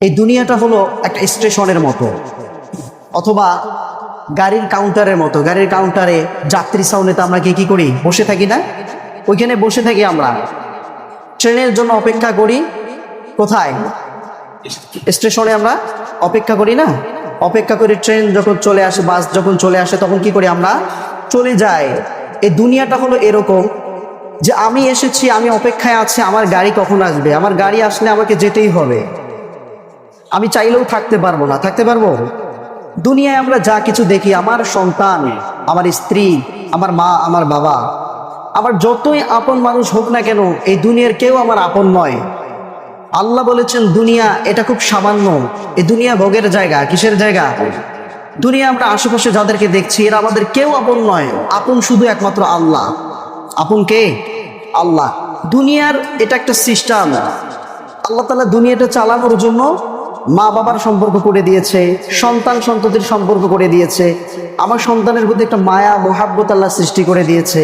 এই দুনিয়াটা হলো একটা স্টেশনের মতো, অথবা গাড়ির কাউন্টারের মতো। গাড়ির কাউন্টারে যাত্রী সাউনেতে আমরা কি করি? বসে থাকি না? ওইখানে বসে থাকি আমরা। ট্রেনের জন্য অপেক্ষা করি কোথায়? স্টেশনে আমরা অপেক্ষা করি না? অপেক্ষা করি ট্রেন যখন চলে আসে, বাস যখন চলে আসে, তখন কি করি? আমরা চলে যাই। এই দুনিয়াটা হলো এরকম যে আমি এসেছি, আমি অপেক্ষায় আছি আমার গাড়ি কখন আসবে। আমার গাড়ি আসলে আমাকে যেতেই হবে, আমি চাইলেও থাকতে পারবো না। থাকতে পারবো? দুনিয়ায় আমরা যা কিছু দেখি, আমার সন্তান, আমার স্ত্রী, আমার মা, আমার বাবা, আমার যতই আপন মানুষ হোক না কেন, এই দুনিয়ার কেউ আমার আপন নয়। আল্লাহ বলেছেন দুনিয়া এটা খুব সামান্য। এই দুনিয়া ভোগের জায়গা। কিসের জায়গা? দুনিয়া আমরা আশেপাশে যাদেরকে দেখছি এরা আমাদের কেউ আপন নয়। আপন শুধু একমাত্র আল্লাহ। আপন কে? আল্লাহ। দুনিয়ার এটা একটা সিস্টেম। আল্লাহ তাআলা দুনিয়াটা চালানোর জন্য মা বাবার সম্পর্ক করে দিয়েছে, সন্তান সন্ততির সম্পর্ক করে দিয়েছে। আমার সন্তানের প্রতি একটা মায়া মোহাব্বত আল্লাহ সৃষ্টি করে দিয়েছে।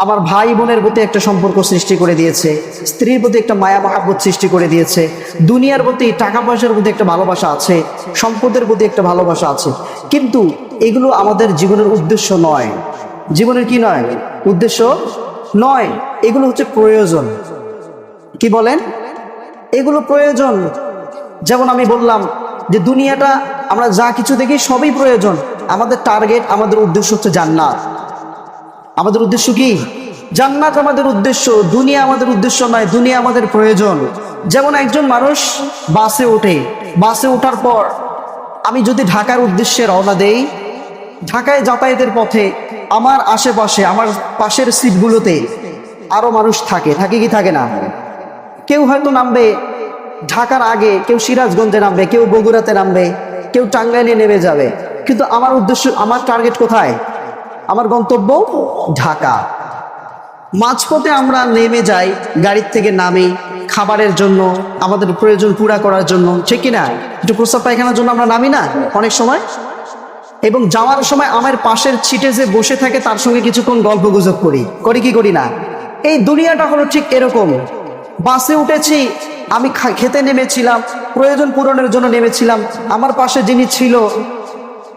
আমার ভাই বোনের প্রতি একটা সম্পর্ক সৃষ্টি করে দিয়েছে। স্ত্রীর প্রতি একটা মায়া মহাব্বত সৃষ্টি করে দিয়েছে। দুনিয়ার প্রতি, টাকা পয়সার প্রতি একটা ভালোবাসা আছে, সম্পদের প্রতি একটা ভালোবাসা আছে। কিন্তু এগুলো আমাদের জীবনের উদ্দেশ্য নয়। জীবনের কি নয়? উদ্দেশ্য নয়। এগুলো হচ্ছে প্রয়োজন। কি বলেন? এগুলো প্রয়োজন। যেমন আমি বললাম যে দুনিয়াটা আমরা যা কিছু দেখি সবই প্রয়োজন। আমাদের টার্গেট, আমাদের উদ্দেশ্য হচ্ছে জান্নাত। আমাদের উদ্দেশ্য কি? জান্নাত আমাদের উদ্দেশ্য, দুনিয়া আমাদের উদ্দেশ্য নয়। দুনিয়া আমাদের প্রয়োজন। যেমন একজন মানুষ বাসে ওঠে, বাসে ওঠার পর আমি যদি ঢাকার উদ্দেশ্যে রওনা দেই, ঢাকায় যাতায়াতের পথে আমার আশেপাশে, আমার পাশের সিটগুলোতে আরো মানুষ থাকে। থাকে কি থাকে না? কেউ হয়তো নামবে ঢাকার আগে, কেউ সিরাজগঞ্জে নামবে, কেউ বগুড়াতে নামবে, কেউ টাঙ্গাইলে নেমে যাবে। কিন্তু আমার উদ্দেশ্য, আমার টার্গেট কোথায়? আমার গন্তব্য ঢাকা। মাঝপথে আমরা নেমে যাই, গাড়ির থেকে নামি খাবারের জন্য, আমাদের প্রয়োজন পুরা করার জন্য, ঠিক কিনা? একটু প্রস্তাব পায়খানার জন্য আমরা নামি না অনেক সময়? এবং যাওয়ার সময় আমার পাশের সিটে যে বসে থাকে তার সঙ্গে কিছুক্ষণ গল্প গুজব করি। করি কি করি না? এই দুনিয়াটা হলো ঠিক এরকম। বাসে উঠেছি, আমি খেতে নেমেছিলাম, প্রয়োজন পূরণের জন্য নেমেছিলাম, আমার পাশে যিনি ছিল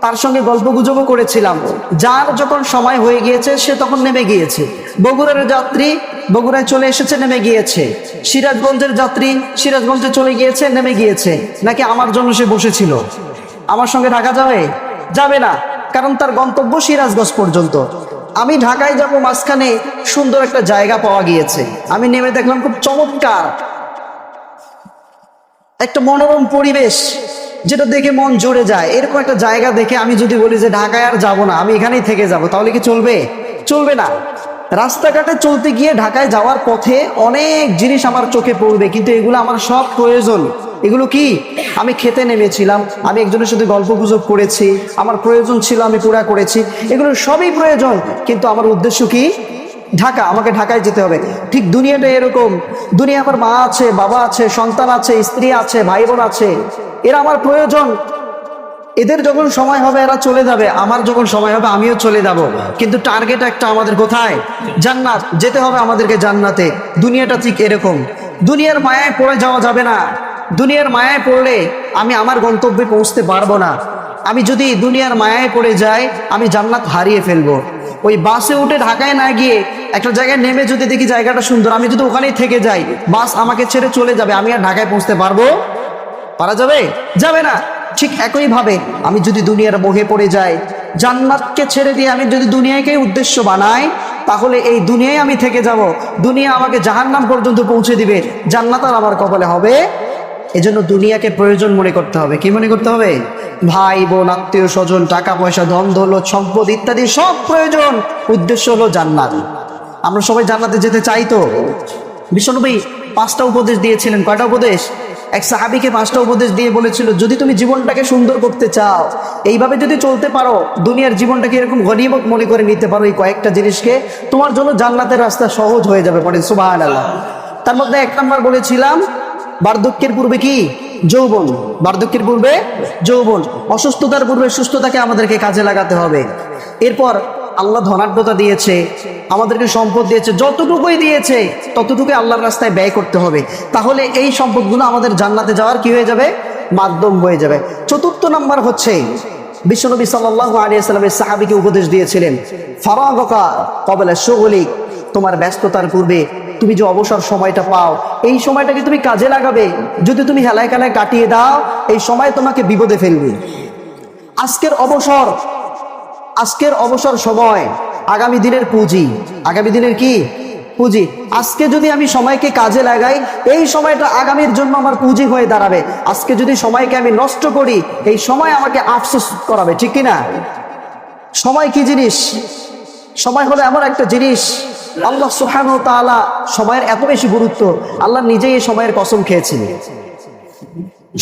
তার সঙ্গে গল্প গুজবও করেছিলাম। যার যখন সময় হয়ে গিয়েছে সে তখন নেমে গিয়েছে। বগুড়ার যাত্রী বগুড়ায় চলে এসেছে, নেমে গিয়েছে। সিরাজগঞ্জের যাত্রী সিরাজগঞ্জে চলে গিয়েছে, নেমে গিয়েছে। নাকি আমার জন্য সে বসেছিল? আমার সঙ্গে ঢাকা যাবে? যাবে না, কারণ তার গন্তব্য সিরাজগঞ্জ পর্যন্ত। আমি ঢাকায় যাব, মাঝখানে সুন্দর একটা জায়গা পাওয়া গিয়েছে, আমি নেমে দেখলাম খুব চমৎকার একটা মনোরম পরিবেশ, যেটা দেখে মন জুড়ে যায়। এরকম একটা জায়গা দেখে আমি যদি বলি যে ঢাকায় আর যাব না, আমি এখানেই থেকে যাব, তাহলে কি চলবে? চলবে না। রাস্তাঘাটে চলতে গিয়ে ঢাকায় যাওয়ার পথে অনেক জিনিস আমার চোখে পড়বে, কিন্তু এগুলো আমার সব প্রয়োজন। এগুলো কি? আমি খেতে নেমেছিলাম, আমি একজনের সাথে গল্প গুজব করেছি, আমার প্রয়োজন ছিল, আমি পুরা করেছি। এগুলো সবই প্রয়োজন, কিন্তু আমার উদ্দেশ্য কি? ঢাকা। আমাকে ঢাকায় যেতে হবে। ঠিক দুনিয়াটা এরকম। দুনিয়া আমার মা আছে, বাবা আছে, সন্তান আছে, স্ত্রী আছে, ভাই বোন আছে, এরা আমার প্রয়োজন। এদের যখন সময় হবে এরা চলে যাবে, আমার যখন সময় হবে আমিও চলে যাব। কিন্তু টার্গেট একটা, আমাদের কোথায়? জান্নাত। যেতে হবে আমাদেরকে জান্নাতে। দুনিয়াটা ঠিক এরকম। দুনিয়ার মায়ায় পড়ে যাওয়া যাবে না। দুনিয়ার মায়ায় পড়লে আমি আমার গন্তব্যে পৌঁছতে পারবো না। আমি যদি দুনিয়ার মায়ায় পড়ে যাই, আমি জান্নাত হারিয়ে ফেলবো। ওই বাসে উঠে ঢাকায় না গিয়ে একটা জায়গায় নেমে যদি দেখি জায়গাটা সুন্দর, আমি যদি ওখানেই থেকে যাই, বাস আমাকে ছেড়ে চলে যাবে, আমি আর ঢাকায় পৌঁছতে পারবো? পারা যাবে? যাবে না। ঠিক একইভাবে আমি যদি দুনিয়ার মোহে পড়ে যাই, জান্নাতকে ছেড়ে দিয়ে আমি যদি দুনিয়াকে উদ্দেশ্য বানাই, তাহলে এই দুনিয়ায় আমি থেকে যাব। দুনিয়া আমাকে জাহান্নাম পর্যন্ত পৌঁছে দিবে, জান্নাত আর আমার কপালে হবে। এজন্য দুনিয়াকে প্রয়োজন মনে করতে হবে। কি মনে করতে হবে? ভাই বোন, আত্মীয় স্বজন, টাকা পয়সা, ধন দৌলত, সম্পদ ইত্যাদি সব প্রয়োজন। উদ্দেশ্য হলো জান্নাত। আমরা সবাই জান্নাতে যেতে চাই তো? বিশ্বনবী 5টা উপদেশ দিয়েছিলেন। কয়টা উপদেশ? এক সাহাবীকে 5টা উপদেশ দিয়ে বলেছিল, যদি তুমি জীবনটাকে সুন্দর করতে চাও, এইভাবে যদি চলতে পারো, দুনিয়ার জীবনটাকে এরকম গনিমত মনে করে নিতে পারো এই কয়েকটা জিনিসকে, তোমার জন্য জান্নাতের রাস্তা সহজ হয়ে যাবে। পড়েন সুবহানাল্লাহ। তার মধ্যে 1 নম্বর বলেছিলাম, বার্ধক্যের পূর্বে কি? যৌবন। বার্ধক্যের পূর্বে যৌবন। অসুস্থতার পূর্বে সুস্থতাকে আমাদেরকে কাজে লাগাতে হবে। এরপর আল্লাহ ধনাঢ্যতা দিয়েছে, আমাদেরকে সম্পদ দিয়েছে, যতটুকুই দিয়েছে ততটুকুই আল্লাহর রাস্তায় ব্যয় করতে হবে। তাহলে এই সম্পদগুলো আমাদের জান্নাতে যাওয়ার কি হয়ে যাবে? মাধ্যম হয়ে যাবে। চতুর্থ নাম্বার হচ্ছে বিশ্বনবী সাল্লাল্লাহু আলাইহি ওয়াসাল্লামের সাহাবীকে উপদেশ দিয়েছিলেন, ফারাগকা ক্বাবলা শুগলিক, তোমার ব্যস্ততার পূর্বে তুমি যে অবসর সময়টা পাও, এই সময়টাকে তুমি কাজে লাগাবে। যদি তুমি হেলায় খেলায় কাটিয়ে দাও, এই সময় তোমাকে বিপদে ফেলবে। আজকের অবসর সময় আগামী দিনের পুঁজি। আগামী দিনের কি পুঁজি? আজকে যদি আমি সময়কে কাজে লাগাই, এই সময়টা আগামীর জন্য আমার পুঁজি হয়ে দাঁড়াবে। আজকে যদি সময়কে আমি নষ্ট করি, এই সময় আমাকে আফসোস করাবে, ঠিক কিনা? সময় কি জিনিস? সময় হলো এমন একটা জিনিস, আল্লাহ সুবহানাহু ওয়া তাআলা সময়ের এত বেশি গুরুত্ব, আল্লাহ নিজেই এই সময়ের কসম খেয়েছেন।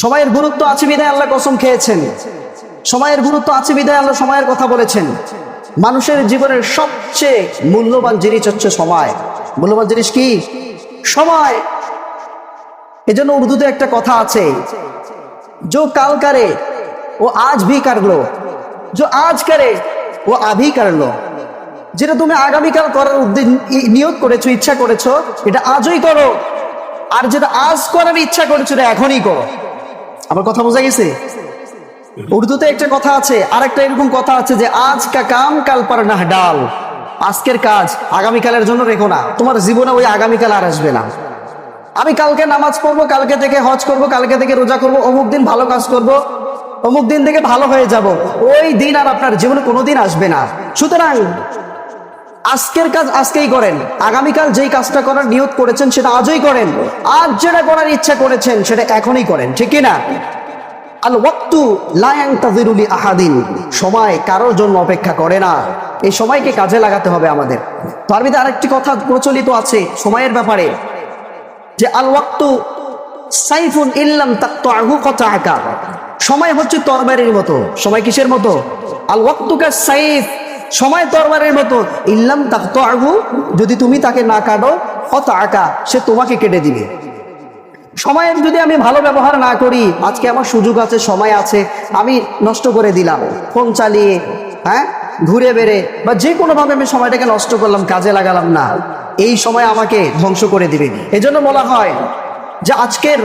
সময়ের গুরুত্ব আছে বিধায় আল্লাহ কসম খেয়েছেন। সময়ের গুরুত্ব আছে বিধায় আল্লাহ সময়ের কথা বলেছেন। মানুষের জীবনের সবচেয়ে মূল্যবান জিনিস হচ্ছে সময়। মূল্যবান জিনিস কি? সময়। এজন্য উর্দুতে একটা কথা আছে, जो কাল করে ও আজ ভি কর লো, जो আজ করে ও আভি কর লো। যেটা তুমি আগামীকাল করার নিয়ত করেছো, ইচ্ছা করেছো, এটা আজই করো। আর যেটা আজ করার ইচ্ছা করেছো, এটা এখনই করো। আমার কথা বোঝা গেছে? উর্দুতে একটা কথা আছে, আর একটা এরকম কথা আছে যে আজ কা কাম কাল পর না ডাল। আজকের কাজ আগামীকালের জন্য রেখো না, তোমার জীবনে ওই আগামীকাল আর আসবে না। আমি কালকে নামাজ পড়বো, কালকে থেকে হজ করব, কালকে থেকে রোজা করব, অমুক দিন ভালো কাজ করব, অমুক দিন থেকে ভালো হয়ে যাব, ওই দিন আর আপনার জীবনে কোনোদিন আসবে না। সুতরাং আজকের কাজ আজকেই করেন, আগামীকাল যেই কাজটা করার নিয়ত করেছেন সেটা আজই করেন, আজ যেটা করার ইচ্ছা করেছেন সেটা এখনই করেন, ঠিক কি না? আল ওয়াক্তু লা ইয়ানতাযিরু লি আহাদিন, সময় কারোর জন্য অপেক্ষা করে না। এই সময়কে কাজে লাগাতে হবে আমাদের। তো আরবিতে আরেকটি কথা প্রচলিত আছে সময়ের ব্যাপারে, যে আল ওয়াক্তু সাইফুন ইল্লাম তাকতাহু কাতাআকা। সময় হচ্ছে তরবারির মতো। সময় কিসের মতো? আল ওয়াক্তু কা সাইফ, সময় তরবারির মতো, ইল্লাম তাকতাহু, যদি তুমি তাকে না কাটো, কাতাআকা, সে তোমাকে কেটে দিবে। সময়ের যদি আমি ভালো ব্যবহার না করি, আজকে আমার সুযোগ আছে, সময় আছে, আমি নষ্ট করে দিলাম ফোন চালিয়ে, ঘুরে বেড়ে বা যে কোনোভাবে আমি সময়টাকে নষ্ট করলাম, কাজে লাগালাম না, এই সময় আমাকে ধ্বংস করে দিবে। এজন্য বলা হয় যে আজকের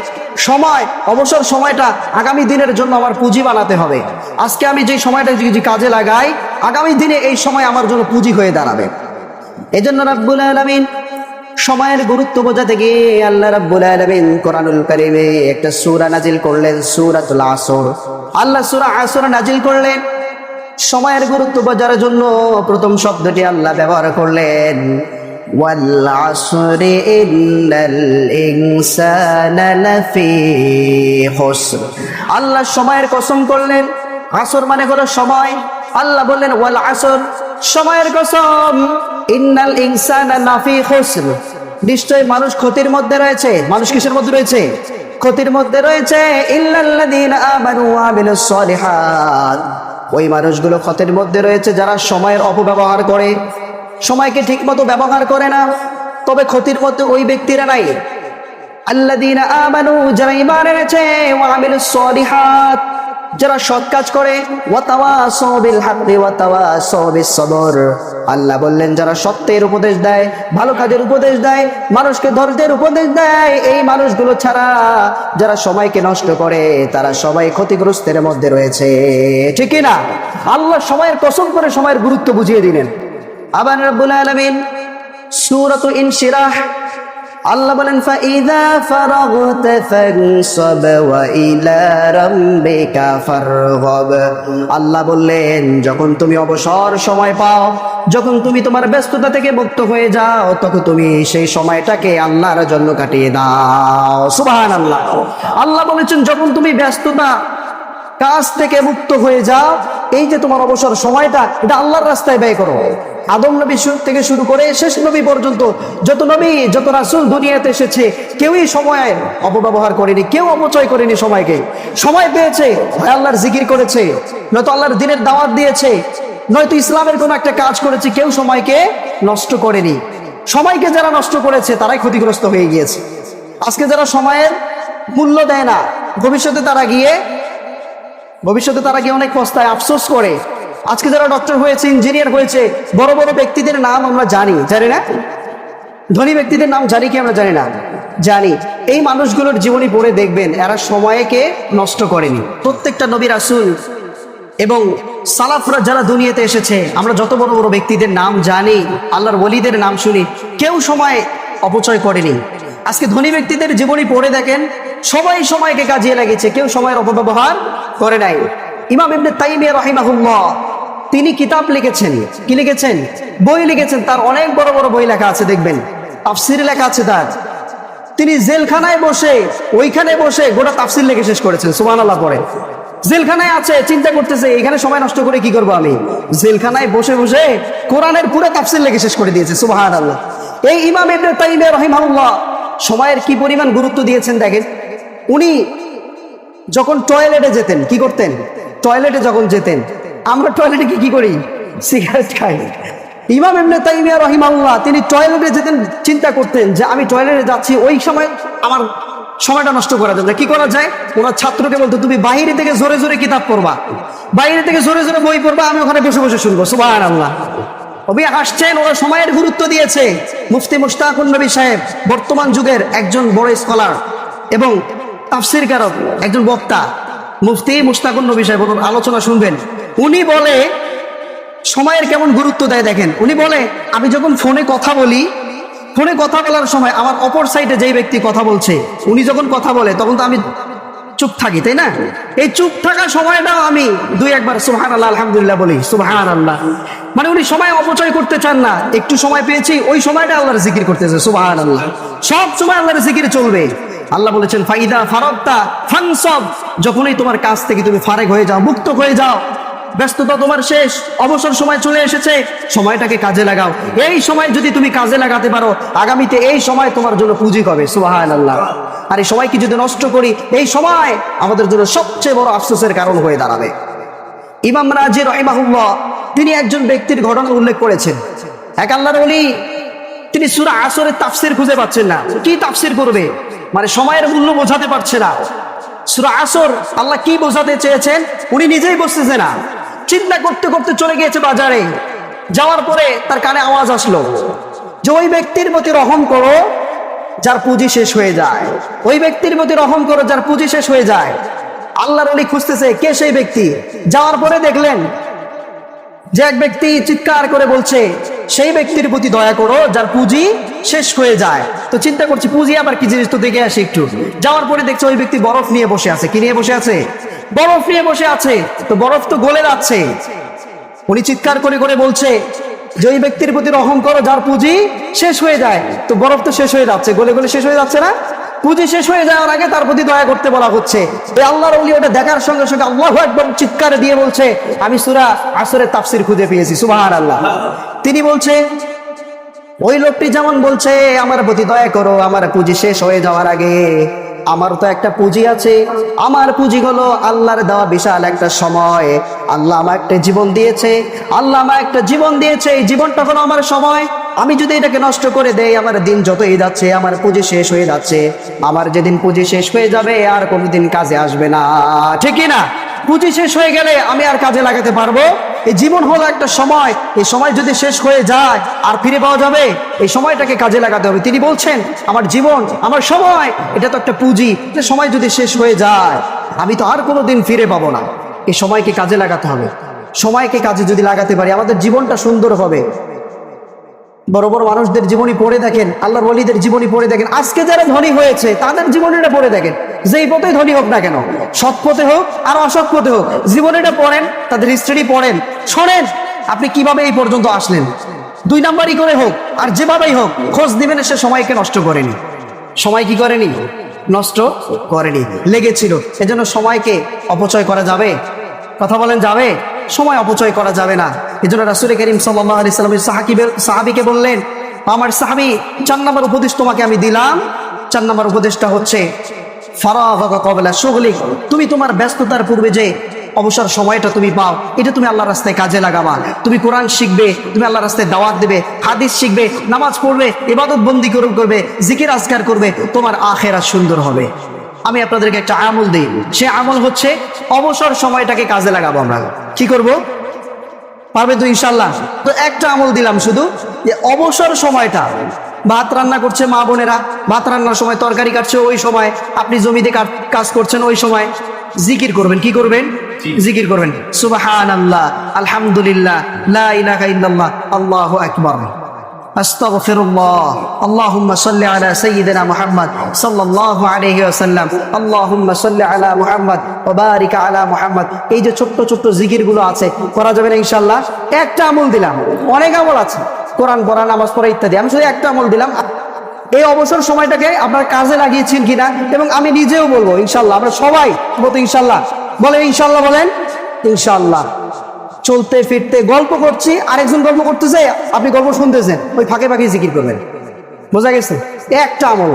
সময়, অবসর সময়টা আগামী দিনের জন্য আমার পুঁজি বানাতে হবে। আজকে আমি যে সময়টা যদি কাজে লাগাই, আগামী দিনে এই সময় আমার জন্য পুঁজি হয়ে দাঁড়াবে। এজন্য রাব্বুল আলামিন সময়ের গুরুত্ব বোঝাতে গিয়ে আল্লাহ রাব্বুল আলামিন কোরআনুল কারীমে একটা সূরা নাজিল করলেন, সূরাতুল আসর। আল্লাহ সূরা আসর নাজিল করলেন সময়ের গুরুত্ব বোঝার জন্য। প্রথম শব্দটি আল্লাহ ব্যবহার করলেন, ওয়াল আসরি ইন্নাল ইনসানা লাফি খুসর। আল্লাহ সময়ের কসম করলেন। আসর মানে হলো সময়। আল্লাহ বললেন ওয়াল আসর, সময়ের কসম, ইন্নাল ইনসানা লাফি খুসর, নিশ্চয় মানুষ ক্ষতির মধ্যে রয়েছে। মানুষ কিসের মধ্যে রয়েছে? ক্ষতির মধ্যে রয়েছে। ইল্লাল্লাযীনা আমানু ওয়া আমিলুস সলিহাত, ওই মানুষগুলো ক্ষতির মধ্যে রয়েছে যারা সময়ের অপব্যবহার করে, সময়কে ঠিকমতো ব্যবহার করে না। তবে ক্ষতির মধ্যে ওই ব্যক্তিরা নাই, আল্লাযীনা আমানু, যারা ঈমান এনেছে, ওয়া আমিলুস সলিহাত, যারা সৎ কাজ করে, ওয়া তাওয়াসাউ বিল হাক্কি ওয়া তাওয়াসাউ বিস সবর। আল্লাহ বললেন যারা সত্যের উপদেশ দেয়, ভালো কাজের উপদেশ দেয়, মানুষকে ধৈর্যের উপদেশ দেয়, এই মানুষগুলো ছাড়া যারা সময়কে নষ্ট করে, তারা সবাই ক্ষতিগ্রস্তের মধ্যে রয়েছে, ঠিক কি না? আল্লাহ সময়ের কসম করে সময়ের গুরুত্ব বুঝিয়ে দিলেন। আবার রাব্বুল আলামিন সূরাতু ইনশিরাহ আল্লাহ বলেন, ফাইযা ফারাগতা ফানসাব ওয়া ইলা রাব্বিকা ফারগাব। আল্লাহ বললেন যখন তুমি অবসর সময় পাও, যখন তুমি তোমার ব্যস্ততা থেকে মুক্ত হয়ে যাও, তখন তুমি সেই সময়টাকে আল্লাহর জন্য কাটিয়ে দাও। সুবহানাল্লাহ। আল্লাহ বলেছেন যখন তুমি ব্যস্ততা কাজ থেকে মুক্ত হয়ে যাও, এই যে তোমার অবসর সময়টা, এটা আল্লাহর রাস্তায় ব্যয় করো। আদম নবী থেকে শুরু করে শেষ নবী পর্যন্ত যত নবী, যত রাসূল দুনিয়াতে এসেছে, কেউই সময়ের অপব্যবহার করেনি, কেউ অপচয় করেনি সময়কে। সময় পেয়েছে, হয় আল্লাহর জিকির করেছে, নয়তো আল্লাহর দ্বীনের দাওয়াত দিয়েছে, নয়তো ইসলামের কোনো একটা কাজ করেছে, কেউ সময়কে নষ্ট করেনি। সময়কে যারা নষ্ট করেছে তারাই ক্ষতিগ্রস্ত হয়ে গিয়েছে। আজকে যারা সময়ের মূল্য দেয় না, ভবিষ্যতে তারা গিয়ে অনেক পস্তায়, আফসোস করে। আজকে যারা ডক্টর হয়েছে, ইঞ্জিনিয়ার হয়েছে, বড় বড় ব্যক্তিদের নাম আমরা জানি না? ধনী ব্যক্তিদের নাম জানি কি আমরা জানি না? জানি। এই মানুষগুলোর জীবনী পড়ে দেখবেন এরা সময়কে নষ্ট করেনি। প্রত্যেকটা নবী রাসূল এবং সালাফরা যারা দুনিয়াতে এসেছে, আমরা যত বড় বড় ব্যক্তিদের নাম জানি, আল্লাহর ওলিদের নাম শুনি, কেউ সময় অপচয় করেনি। আজকে ধনী ব্যক্তিদের জীবনী পড়ে দেখেন, সবাই সময়কে কাজে লাগিয়েছে, কেউ সময়ের অপব্যবহার করে নাই। ইমাম ইবনে তাইমিয়া রাহিমাহুল্লাহ তিনি কিতাব লিখেছেন। কি লিখেছেন? বই লিখেছেন। তার অনেক বড় বড় বই লেখা আছে, দেখবেন তাফসির লেখা আছে তার। তিনি জেলখানায় বসে, ওইখানে বসে গোটা তাফসির লিখে শেষ করেছেন। সুবহানাল্লাহ পড়ে। জেলখানায় আছে, চিন্তা করতেছে এখানে সময় নষ্ট করে কি করবো আমি। জেলখানায় বসে বসে কোরআনের পুরো তাফসির লিখে শেষ করে দিয়েছে। সুবহানাল্লাহ। এই ইমাম ইবনে তাইমিয়া রাহিমাহুল্লাহ সময়ের কি পরিমাণ গুরুত্ব দিয়েছেন দেখেন। উনি যখন টয়লেটে যেতেন, কি করতেন? টয়লেটে যখন যেতেন, আমরা টয়লেটে কি করি? সিগারেট খাই। ইমাম ইবনে তাইমিয়া রাহিমাহুল্লাহ তিনি টয়লেটে যেতেন, চিন্তা করতেন যে আমি টয়লেটে যাচ্ছি, ওই সময় আমার সময়টা নষ্ট করা যাবে না। কি করা যায়? ওনার ছাত্রকে বলতো তুমি বাইরে থেকে জোরে জোরে কিতাব পড়বা, বাইরে থেকে জোরে জোরে বই পড়বা, আমি ওখানে বসে বসে শুনবো। সুবহানাল্লাহ। কবি হাসছেন, ওরা সময়ের গুরুত্ব দিয়েছে। মুফতি মুশতাকুন নবী সাহেব বর্তমান যুগের একজন বড় স্কলার এবং তাফসির কারক, একজন বক্তা। মুফতি মুশতাকুন নবী সাহেব আলোচনা শুনবেন। উনি বলে সময়ের কেমন গুরুত্ব দেয় দেখেন। উনি বলে আমি যখন ফোনে কথা বলি, ফোনে কথা বলার সময় আমার অপর সাইডে যেই ব্যক্তি কথা বলছে, উনি যখন কথা বলে তখন তো আমি চুপ থাকি, তাই না? এই চুপ থাকা সময়টাও আমি দুই একবার সুবহানাল্লাহ আলহামদুলিল্লাহ বলি। সুবহানাল্লাহ মানে উনি সময় অপচয় করতে চান না। একটু সময় পেয়েছি, ওই সময়টা আল্লাহর জিকির করতেছে। সুবহানাল্লাহ। সব সময় আল্লাহর জিকির চলবে। আল্লাহ বলেছেন ফাইদা ফারাগতা ফানসাব, যখনই তোমার কাজ থেকে তুমি ফারেক হয়ে যাও, মুক্ত হয়ে যাও, ব্যস্ততা তোমার শেষ, অবসর সময় চলে এসেছে, সময়টাকে কাজে লাগাও। এই সময় যদি তুমি কাজে লাগাতে পারো, আগামীতে এই সময় তোমার জন্য পুঁজি হবে। সুবহানাল্লাহ। আর এই সময়কে যদি নষ্ট করি, এই সময় আমাদের জন্য সবচেয়ে বড় আফসোসের কারণ হয়ে দাঁড়াবে। ইমাম রাজি রাহিমাহুল্লাহ তিনি একজন ব্যক্তির ঘটনা উল্লেখ করেছেন। এক আল্লাহর ওলি, তিনি সূরা আসরের তাফসির খুঁজে পাচ্ছেন না, কি তাফসির করবে, মানে সময়ের মূল্য বোঝাতে পারছে না। সূরা আসর আল্লাহ কি বোঝাতে চেয়েছেন উনি নিজেই বুঝতেছে না। চিন্তা করতে করতে চলে গিয়েছে বাজারে। যাওয়ার পরে তার কানে আওয়াজ আসলো যে ওই ব্যক্তির প্রতি রহম করো যার পুঁজি শেষ হয়ে যায়, ওই ব্যক্তির প্রতি রহম করো যার পুঁজি শেষ হয়ে যায়। আল্লাহর ওলি খুঁজতেছে কে সেই ব্যক্তি। যাওয়ার পরে দেখলেন যে এক ব্যক্তি চিৎকার করে বলছে সেই ব্যক্তির প্রতি দয়া করো যার পুঁজি শেষ হয়ে যায়। তো চিন্তা করছি পুঁজি আবার কি জিনিস, তো দেখে আসি একটু। যাওয়ার পরে দেখছে ওই ব্যক্তি বরফ নিয়ে বসে আছে। কি নিয়ে বসে আছে? বরফ নিয়ে বসে আছে। তো বরফ তো গলে যাচ্ছে। উনি চিৎকার করে করে বলছে যে ওই ব্যক্তির প্রতি রহম করো যার পুঁজি শেষ হয়ে যায়। তো বরফ তো শেষ হয়ে যাচ্ছে, গলে গলে শেষ হয়ে যাচ্ছে না? পুঁজি শেষ হয়ে যাওয়ার আগে তার প্রতি দয়া করতে বলা হচ্ছে। এই আল্লাহর ওলি ওটা দেখার সঙ্গে সঙ্গে আল্লাহু আকবার চিৎকার দিয়ে বলছে আমি সূরা আসরের তাফসির খুঁজে পেয়েছি। সুবহানাল্লাহ। তিনি বলছে ওই লোকটি যেমন বলছে আমার প্রতি দয়া করো আমার পুঁজি শেষ হয়ে যাওয়ার আগে, আমার তো একটা পুঁজি আছে। আমার পুঁজি হলো আল্লাহর দেওয়া বিশাল একটা সময়। আল্লাহ আমার একটা জীবন দিয়েছে, আল্লাহ আমার একটা জীবন দিয়েছে, এই জীবনটা হলো আমার সময়। আমি যদি এটাকে নষ্ট করে দেই, আমার দিন যতই যাচ্ছে আমার পুঁজি শেষ হয়ে যাচ্ছে। আমার যেদিন পুঁজি শেষ হয়ে যাবে আর কোনোদিন কাজে আসবে না, ঠিক না? পুঁজি শেষ হয়ে গেলে আমি আর কাজে লাগাতে পারবো? এই জীবন হলো একটা সময়, এই সময় যদি শেষ হয়ে যায় আর ফিরে পাওয়া যাবে? এই সময়টাকে কাজে লাগাতে হবে। তিনি বলছেন আমার জীবন, আমার সময়, এটা তো একটা পুঁজি, যে সময় যদি শেষ হয়ে যায় আমি তো আর কোনোদিন ফিরে পাবো না। এই সময়কে কাজে লাগাতে হবে। সময়কে কাজে যদি লাগাতে পারি আমাদের জীবনটা সুন্দর হবে। বড় বড় মানুষদের জীবনী পড়ে দেখেন, আল্লাহর ওলিদের জীবনী পড়ে দেখেন। আজকে যারা ধনী হয়েছে তাদের জীবনীটা পড়ে দেখেন। যেই পথে ধনী হোক না কেন, সৎ পথে হোক আর অসৎ পথে হোক, জীবনীটা পড়েন, তাদের হিস্ট্রি পড়েন, শোনেন আপনি কিভাবে এই পর্যন্ত আসলেন। 2 নাম্বারই করে হোক আর যেভাবেই হোক, খোঁজ দিবেন সে সময়কে নষ্ট করেনি। সময় কি করেনি? নষ্ট করেনি, লেগেছিল। এজন্য সময়কে অপচয় করা যাবে? কথা বলেন, যাবে? সময় অপচয় করা যাবে না। এজন্য রাসূল করিম সাল্লাল্লাহু আলাইহি ওয়াসাল্লাম সাহাবীকে বললেন, আমার সাহাবী 4 নম্বর উপদেশ তোমাকে আমি দিলাম। 4 নম্বর উপদেশটা হচ্ছে ফারাগাকা ক্বাবলা শুগলিক, তুমি তোমার ব্যস্ততার পূর্বে যে অবসর সময়টা তুমি পাও, এটা তুমি আল্লাহর রাস্তায় কাজে লাগাবা। তুমি কোরআন শিখবে, তুমি আল্লাহর রাস্তায় দাওয়াত দেবে, হাদিস শিখবে, নামাজ পড়বে, ইবাদত বন্দি করবে, জিকির আজকার করবে, তোমার আখিরাত সুন্দর হবে। আমি আপনাদেরকে একটা আমল দিই, সে আমল হচ্ছে অবসর সময়টাকে কাজে লাগাবো। আমরা কি করব? পারবে তো ইনশাল্লাহ? তো একটা আমল দিলাম শুধু, যে অবসর সময়টা, ভাত রান্না করছে মা বোনেরা, ভাত রান্নার সময়, তরকারি কাটছে ওই সময়, আপনি জমিতে কাজ করছেন ওই সময় জিকির করবেন। কি করবেন? জিকির করবেন। সুবহানাল্লাহ, আলহামদুলিল্লাহ, লা ইলাহা ইল্লাল্লাহ, আল্লাহু আকবার, আস্তাগফিরুল্লাহ, আল্লাহুম্মা সাল্লি আলা সাইয়্যিদিনা মুহাম্মদ সাল্লাল্লাহু আলাইহি ওয়াসাল্লাম, আল্লাহুম্মা সাল্লি আলা মুহাম্মদ ওয়া বারিক আলা মুহাম্মদ। এই যে ছোট্ট ছোট্ট জিকিরগুলো আছে, করা যাবে না ইনশাআল্লাহ? একটা আমল দিলাম, অনেক আমল আছে, কোরআন পড়া, নামাজ পড়া ইত্যাদি, আমি শুধু একটা আমল দিলাম। এই অবসর সময়টাকে আপনার কাজে লাগিয়েছেন কিনা, এবং আমি নিজেও বলবো ইনশাআল্লাহ, আমরা সবাই বলতো ইনশাআল্লাহ, বলেন ইনশাআল্লাহ, বলেন ইনশাআল্লাহ। চলতে ফিরতে গল্প করছি, আরেকজন গল্প করতেছে, আপনি গল্প শুনতেছেন, ওই ফাঁকে ফাঁকে জিকির করবেন। বোঝা গেছে? একটা আমল।